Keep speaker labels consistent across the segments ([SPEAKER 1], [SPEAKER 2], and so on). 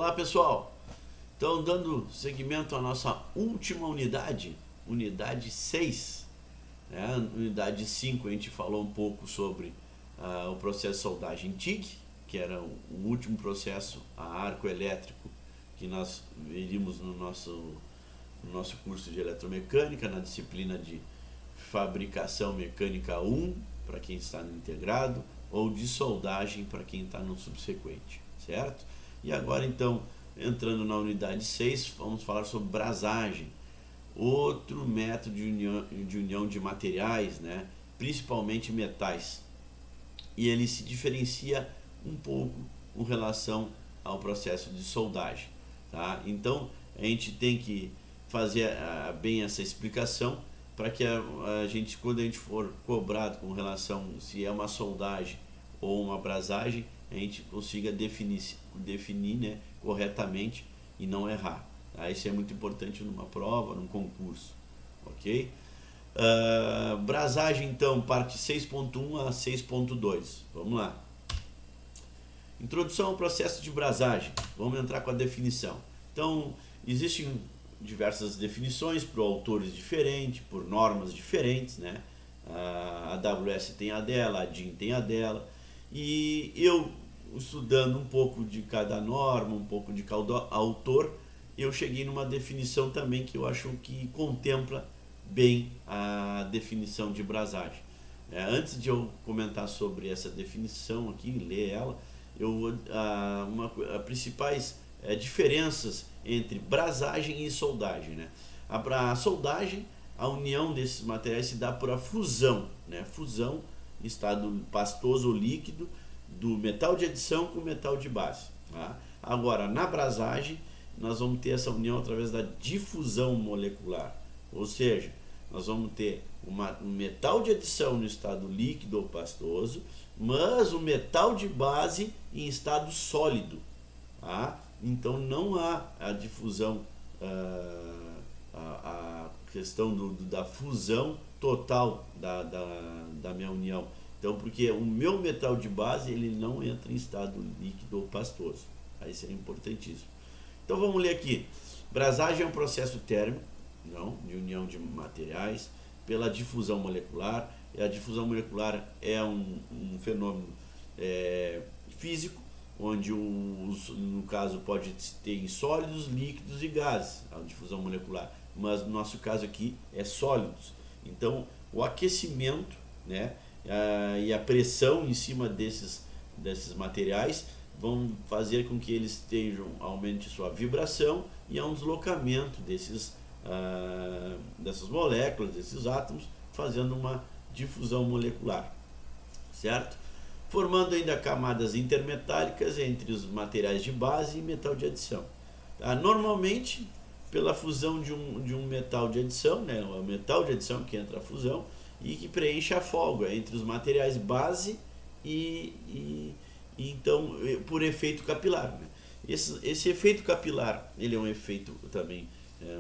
[SPEAKER 1] Olá pessoal, então dando seguimento à nossa última unidade, unidade 6, né? Unidade 5 a gente falou um pouco sobre o processo de soldagem TIG, que era o último processo a arco elétrico que nós veríamos no nosso curso de eletromecânica, na disciplina de fabricação mecânica 1, para quem está no integrado, ou de soldagem para quem está no subsequente, certo? E agora então, entrando na unidade 6, vamos falar sobre brasagem, outro método de união de materiais, né? Principalmente metais, e ele se diferencia um pouco com relação ao processo de soldagem, tá? Então a gente tem que fazer bem essa explicação para que a gente, quando a gente for cobrado com relação se é uma soldagem ou uma brasagem, a gente consiga definir, né, corretamente e não errar, tá? Isso é muito importante numa prova, num concurso, ok? Brasagem então, parte 6.1 a 6.2, vamos lá. Introdução ao processo de brasagem, vamos entrar com a definição. Então, existem diversas definições por autores diferentes, por normas diferentes, né? A AWS tem a dela, a DIN tem a dela, e eu, estudando um pouco de cada norma, um pouco de cada autor, eu cheguei numa definição também que eu acho que contempla bem a definição de brasagem. Antes de eu comentar sobre essa definição aqui, ler ela, principais diferenças entre brasagem e soldagem, né? A soldagem, a união desses materiais se dá por a fusão, né? Fusão, estado pastoso ou líquido, do metal de adição com o metal de base, tá? Agora, na brasagem, nós vamos ter essa união através da difusão molecular, ou seja, nós vamos ter um metal de adição no estado líquido ou pastoso, mas o metal de base em estado sólido, tá? Então não há a difusão, a questão da fusão total da minha união. Então, porque o meu metal de base ele não entra em estado líquido ou pastoso. Isso é importantíssimo. Então vamos ler aqui. Brasagem é um processo térmico, não, de união de materiais pela difusão molecular. E a difusão molecular é um fenômeno físico, onde no caso pode ter em sólidos, líquidos e gases, a difusão molecular, mas no nosso caso aqui é sólidos. Então o aquecimento, né, e a pressão em cima desses materiais vão fazer com que eles aumente sua vibração e há um deslocamento dessas moléculas, desses átomos, fazendo uma difusão molecular, certo? Formando ainda camadas intermetálicas entre os materiais de base e metal de adição. Normalmente, pela fusão de um metal de adição, né, o metal de adição que entra a fusão e que preenche a folga entre os materiais base e então, por efeito capilar, né? Esse efeito capilar, ele é um efeito também,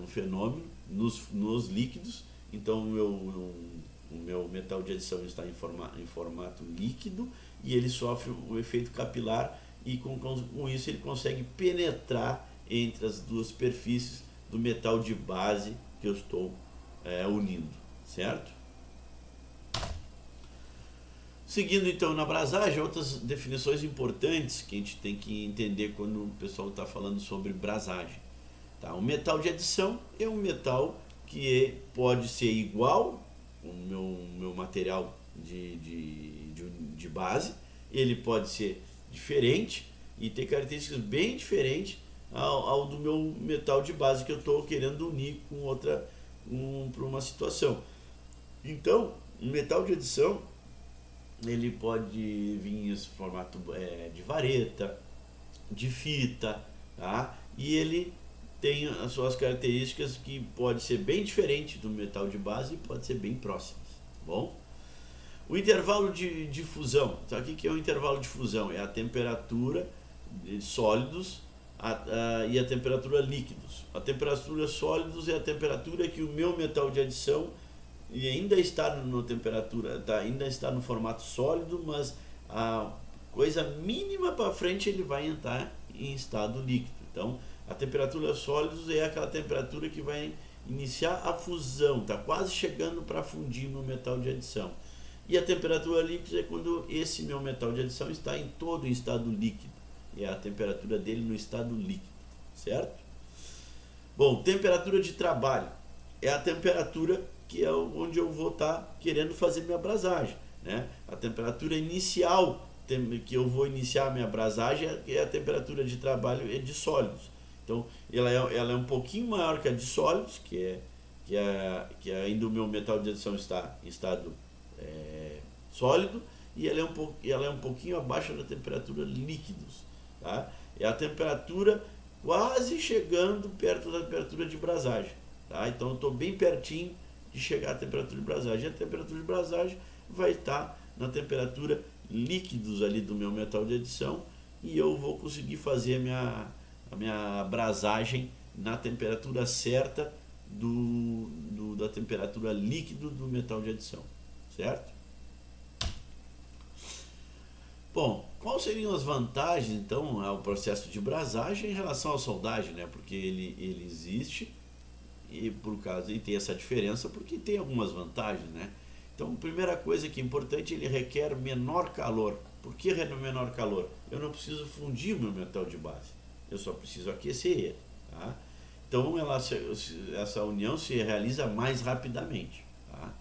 [SPEAKER 1] um fenômeno nos líquidos. Então o meu metal de adição está em formato líquido e ele sofre o efeito capilar e com isso ele consegue penetrar entre as duas superfícies do metal de base que eu estou unindo, certo? Seguindo então na brasagem, outras definições importantes que a gente tem que entender quando o pessoal está falando sobre brasagem, tá? O metal de adição é um metal que pode ser igual o meu material de base, ele pode ser diferente e ter características bem diferentes ao do meu metal de base que eu estou querendo unir com outra para uma situação. Então, o metal de adição ele pode vir em formato de vareta, de fita, tá? E ele tem as suas características que pode ser bem diferente do metal de base e pode ser bem próximas, tá bom? O intervalo de fusão, então aqui que é o intervalo de fusão? É a temperatura de sólidos e a temperatura líquidos. A temperatura sólidos é a temperatura que o meu metal de adição e ainda está ainda está no formato sólido, mas a coisa mínima para frente ele vai entrar em estado líquido. Então, a temperatura sólidos é aquela temperatura que vai iniciar a fusão, está quase chegando para fundir meu metal de adição. E a temperatura líquida é quando esse meu metal de adição está em todo em estado líquido. É a temperatura dele no estado líquido, certo? Bom, temperatura de trabalho é a temperatura que é onde eu vou estar querendo fazer minha abrasagem, né? A temperatura inicial que eu vou iniciar a minha abrasagem é a temperatura de trabalho de sólidos. Então, ela é um pouquinho maior que a de sólidos, que ainda o meu metal de adição está em estado sólido, e ela é um pouquinho abaixo da temperatura líquidos. Tá? É a temperatura quase chegando perto da temperatura de brasagem. Tá? Então, eu estou bem pertinho de chegar à temperatura de brasagem. A temperatura de brasagem vai estar na temperatura líquidos ali do meu metal de adição, e eu vou conseguir fazer a minha abrasagem na temperatura certa da temperatura líquido do metal de adição, certo? Bom, quais seriam as vantagens então ao processo de brasagem em relação à soldagem, né? Porque ele existe e tem essa diferença porque tem algumas vantagens, né? Então, a primeira coisa que é importante, ele requer menor calor. Por que menor calor? Eu não preciso fundir o meu metal de base, eu só preciso aquecer ele. Tá? Então, essa união se realiza mais rapidamente. Tá?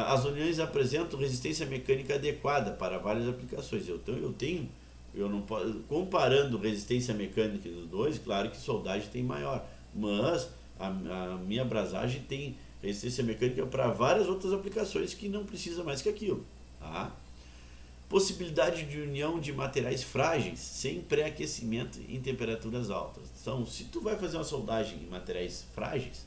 [SPEAKER 1] As uniões apresentam resistência mecânica adequada para várias aplicações. Comparando resistência mecânica dos dois, claro que soldagem tem maior, mas a minha abrasagem tem resistência mecânica para várias outras aplicações que não precisa mais que aquilo. Tá? Possibilidade de união de materiais frágeis sem pré-aquecimento em temperaturas altas. Então, se tu vai fazer uma soldagem em materiais frágeis,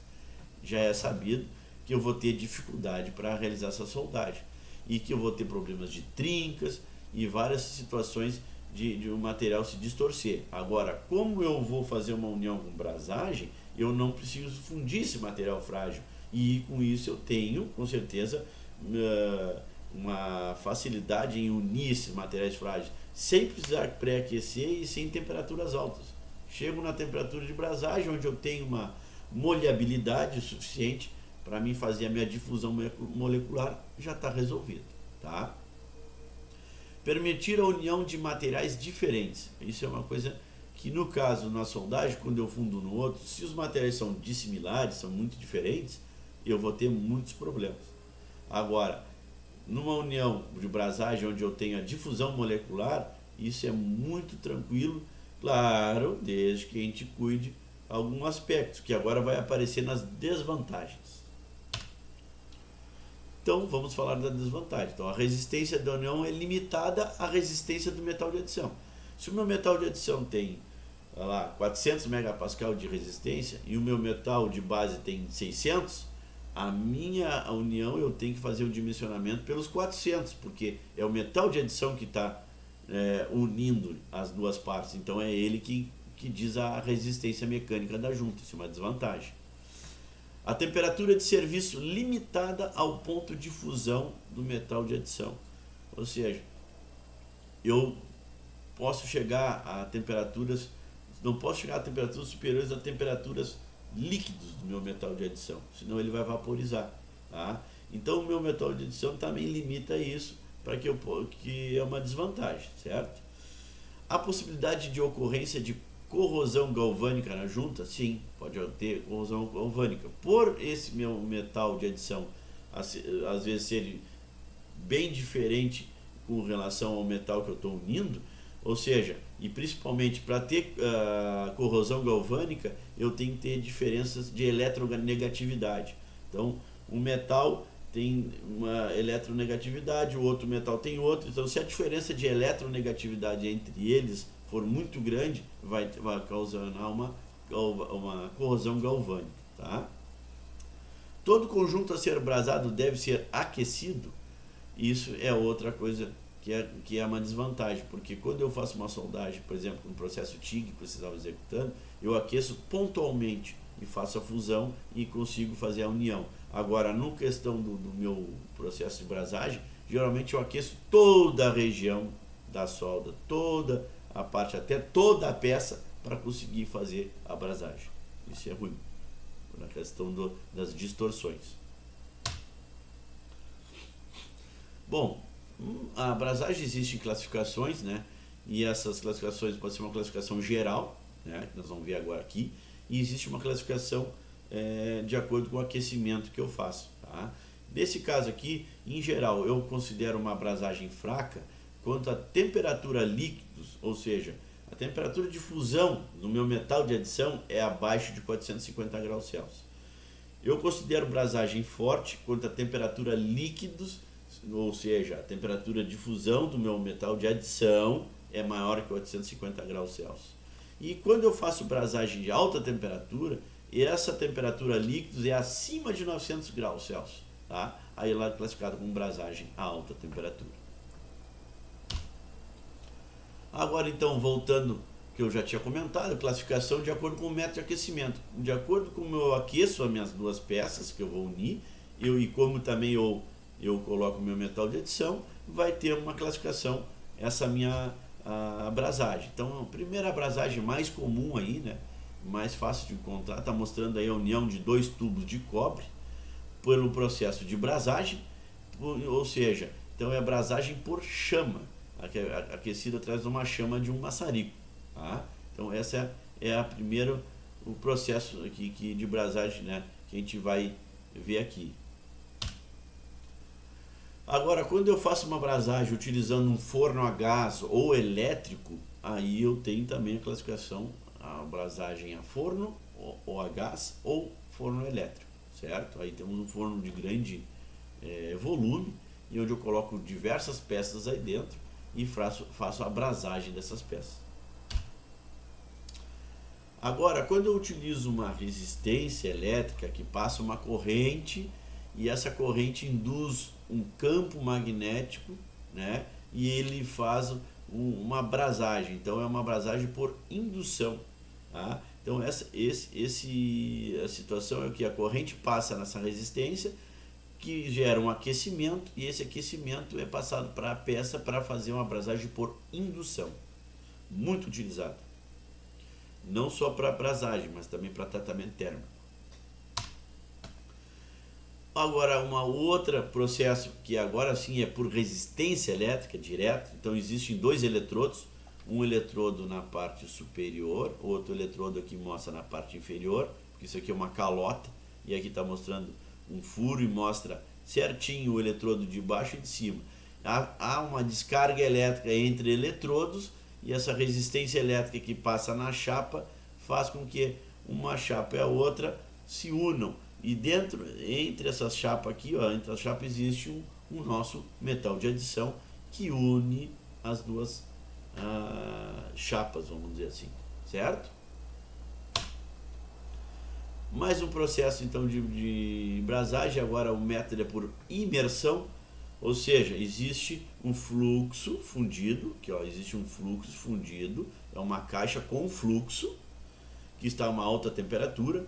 [SPEAKER 1] já é sabido que eu vou ter dificuldade para realizar essa soldagem e que eu vou ter problemas de trincas e várias situações de o material se distorcer. Agora, como eu vou fazer uma união com brasagem, eu não preciso fundir esse material frágil. E com isso eu tenho, com certeza, uma facilidade em unir esses materiais frágeis, sem precisar pré-aquecer e sem temperaturas altas. Chego na temperatura de brasagem, onde eu tenho uma molhabilidade suficiente para mim fazer a minha difusão molecular, já está resolvido. Tá? Permitir a união de materiais diferentes. Isso é uma coisa que, no caso, na soldagem, quando eu fundo no outro, se os materiais são dissimilares, são muito diferentes, eu vou ter muitos problemas. Agora, numa união de brasagem onde eu tenho a difusão molecular, isso é muito tranquilo, claro, desde que a gente cuide algum aspecto, que agora vai aparecer nas desvantagens. Então, vamos falar da desvantagem. Então, a resistência da união é limitada à resistência do metal de adição. Se o meu metal de adição tem 400 megapascal de resistência e o meu metal de base tem 600, a minha união eu tenho que fazer o dimensionamento pelos 400, porque é o metal de adição que está unindo as duas partes. Então é ele que diz a resistência mecânica da junta. Isso é uma desvantagem. A temperatura de serviço limitada ao ponto de fusão do metal de adição. Ou seja, eu posso chegar a temperaturas, não posso chegar a temperaturas superiores a temperaturas líquidos do meu metal de adição, senão ele vai vaporizar. Tá? Então o meu metal de adição também limita isso, para que é uma desvantagem, certo? A possibilidade de ocorrência de corrosão galvânica na junta, sim, pode ter corrosão galvânica. Por esse meu metal de adição às vezes ser bem diferente com relação ao metal que eu estou unindo, ou seja, e principalmente para ter corrosão galvânica, eu tenho que ter diferenças de eletronegatividade. Então, um metal tem uma eletronegatividade, o outro metal tem outra. Então, se a diferença de eletronegatividade entre eles for muito grande, vai causar uma corrosão galvânica. Tá? Todo conjunto a ser brasado deve ser aquecido. Isso é outra coisa que é uma desvantagem, porque quando eu faço uma soldagem, por exemplo, no processo TIG que vocês estavam executando, eu aqueço pontualmente e faço a fusão e consigo fazer a união. Agora, no questão do meu processo de brasagem, geralmente eu aqueço toda a região da solda, toda a parte, até toda a peça, para conseguir fazer a abrasagem. Isso é ruim, na questão das distorções. Bom, a abrasagem existe em classificações, né? E essas classificações podem ser uma classificação geral, né? Que nós vamos ver agora aqui, e existe uma classificação de acordo com o aquecimento que eu faço, tá? Nesse caso aqui, em geral, eu considero uma abrasagem fraca quanto a temperatura líquidos, ou seja, a temperatura de fusão do meu metal de adição é abaixo de 450 graus Celsius. Eu considero abrasagem forte quanto a temperatura líquidos, ou seja, a temperatura de fusão do meu metal de adição é maior que 450 graus Celsius. E quando eu faço abrasagem de alta temperatura, essa temperatura líquidos é acima de 900 graus Celsius, tá? Aí ela é classificada como abrasagem a alta temperatura. Agora então, voltando que eu já tinha comentado, classificação de acordo com o método de aquecimento. De acordo com como eu aqueço as minhas duas peças que eu vou unir, e como também eu coloco o meu metal de adição, vai ter uma classificação, essa minha abrasagem. Então, a primeira abrasagem mais comum aí, né, mais fácil de encontrar, está mostrando aí a união de dois tubos de cobre pelo processo de brasagem, ou seja, então é abrasagem por chama, aquecida atrás de uma chama de um maçarico, tá? Então essa é o processo aqui de brasagem, né, que a gente vai ver aqui. Agora, quando eu faço uma brasagem utilizando um forno a gás ou elétrico, aí eu tenho também a classificação, a brasagem a forno ou a gás ou forno elétrico, certo? Aí temos um forno de grande volume, e onde eu coloco diversas peças aí dentro e faço a brasagem dessas peças. Agora, quando eu utilizo uma resistência elétrica que passa uma corrente, e essa corrente induz um campo magnético, né? E ele faz uma abrasagem. Então é uma abrasagem por indução, tá? Então a situação é que a corrente passa nessa resistência, que gera um aquecimento, e esse aquecimento é passado para a peça para fazer uma abrasagem por indução. Muito utilizado. Não só para abrasagem, mas também para tratamento térmico. Agora, uma outra processo que agora sim é por resistência elétrica direto. Então existem dois eletrodos, um eletrodo na parte superior, outro eletrodo aqui mostra na parte inferior, porque isso aqui é uma calota, e aqui está mostrando um furo e mostra certinho o eletrodo de baixo e de cima. Há uma descarga elétrica entre eletrodos, e essa resistência elétrica que passa na chapa faz com que uma chapa e a outra se unam. E entre essas chapas aqui, ó, entre as chapas existe um nosso metal de adição que une as duas chapas, vamos dizer assim, certo? Mais um processo então de brasagem. Agora o método é por imersão, ou seja, existe um fluxo fundido, que ó, existe um fluxo fundido, é uma caixa com fluxo que está a uma alta temperatura.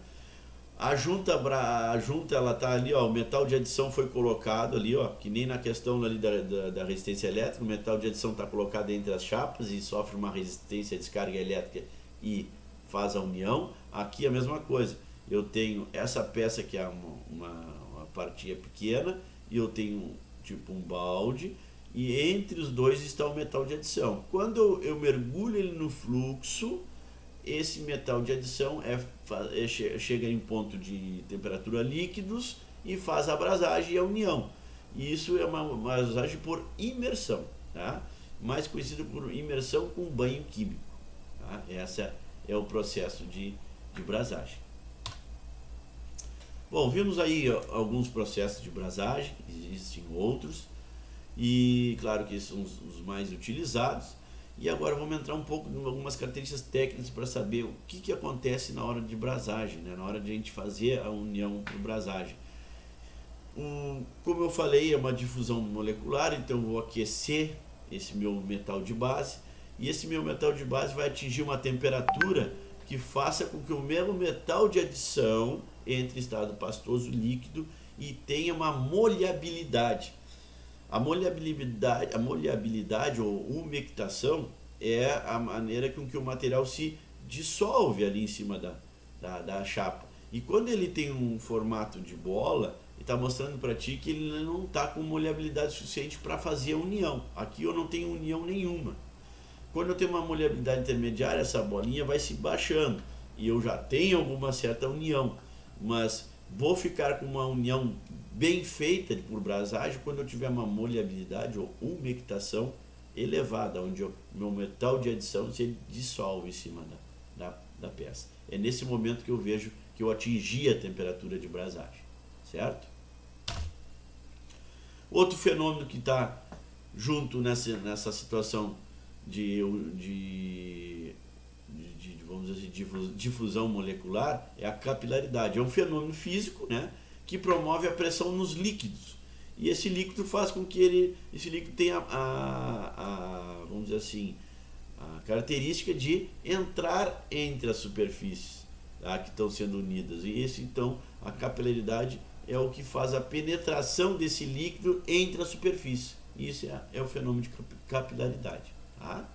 [SPEAKER 1] A junta ela está ali, ó, o metal de adição foi colocado ali, ó, que nem na questão ali da resistência elétrica, o metal de adição está colocado entre as chapas e sofre uma resistência à descarga elétrica e faz a união. Aqui a mesma coisa, eu tenho essa peça que é uma partinha pequena, e eu tenho tipo um balde, e entre os dois está o metal de adição. Quando eu mergulho ele no fluxo, esse metal de adição chega em ponto de temperatura líquidos e faz a abrasagem e a união. E isso é uma abrasagem por imersão, tá? Mais conhecido por imersão com banho químico, tá? Esse é o processo de brasagem. Bom, vimos aí alguns processos de brasagem, existem outros, e claro que esses são os mais utilizados. E agora vamos entrar um pouco em algumas características técnicas para saber o que acontece na hora de brasagem, né? Na hora de a gente fazer a união de brasagem. Como eu falei, é uma difusão molecular, então eu vou aquecer esse meu metal de base, e esse meu metal de base vai atingir uma temperatura que faça com que o mesmo metal de adição entre em estado pastoso líquido e tenha uma molhabilidade. A molhabilidade ou umectação é a maneira com que o material se dissolve ali em cima da chapa. E quando ele tem um formato de bola, ele está mostrando para ti que ele não está com moleabilidade suficiente para fazer a união. Aqui eu não tenho união nenhuma. Quando eu tenho uma moleabilidade intermediária, essa bolinha vai se baixando e eu já tenho alguma certa união, mas vou ficar com uma união bem feita por brasagem quando eu tiver uma moleabilidade ou umectação elevada, onde o meu metal de adição se dissolve em cima da peça. É nesse momento que eu vejo que eu atingi a temperatura de brasagem, certo? Outro fenômeno que está junto nessa situação de vamos dizer assim, difusão molecular é a capilaridade. É um fenômeno físico, né, que promove a pressão nos líquidos. E esse líquido faz com que esse líquido tenha vamos dizer assim, a característica de entrar entre as superfícies, tá, que estão sendo unidas. E então a capilaridade é o que faz a penetração desse líquido entre a superfície. Isso é o fenômeno de capilaridade. Tá?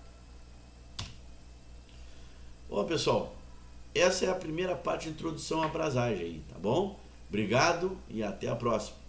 [SPEAKER 1] Bom, pessoal, essa é a primeira parte de introdução à brasagem aí, tá bom? Obrigado e até a próxima.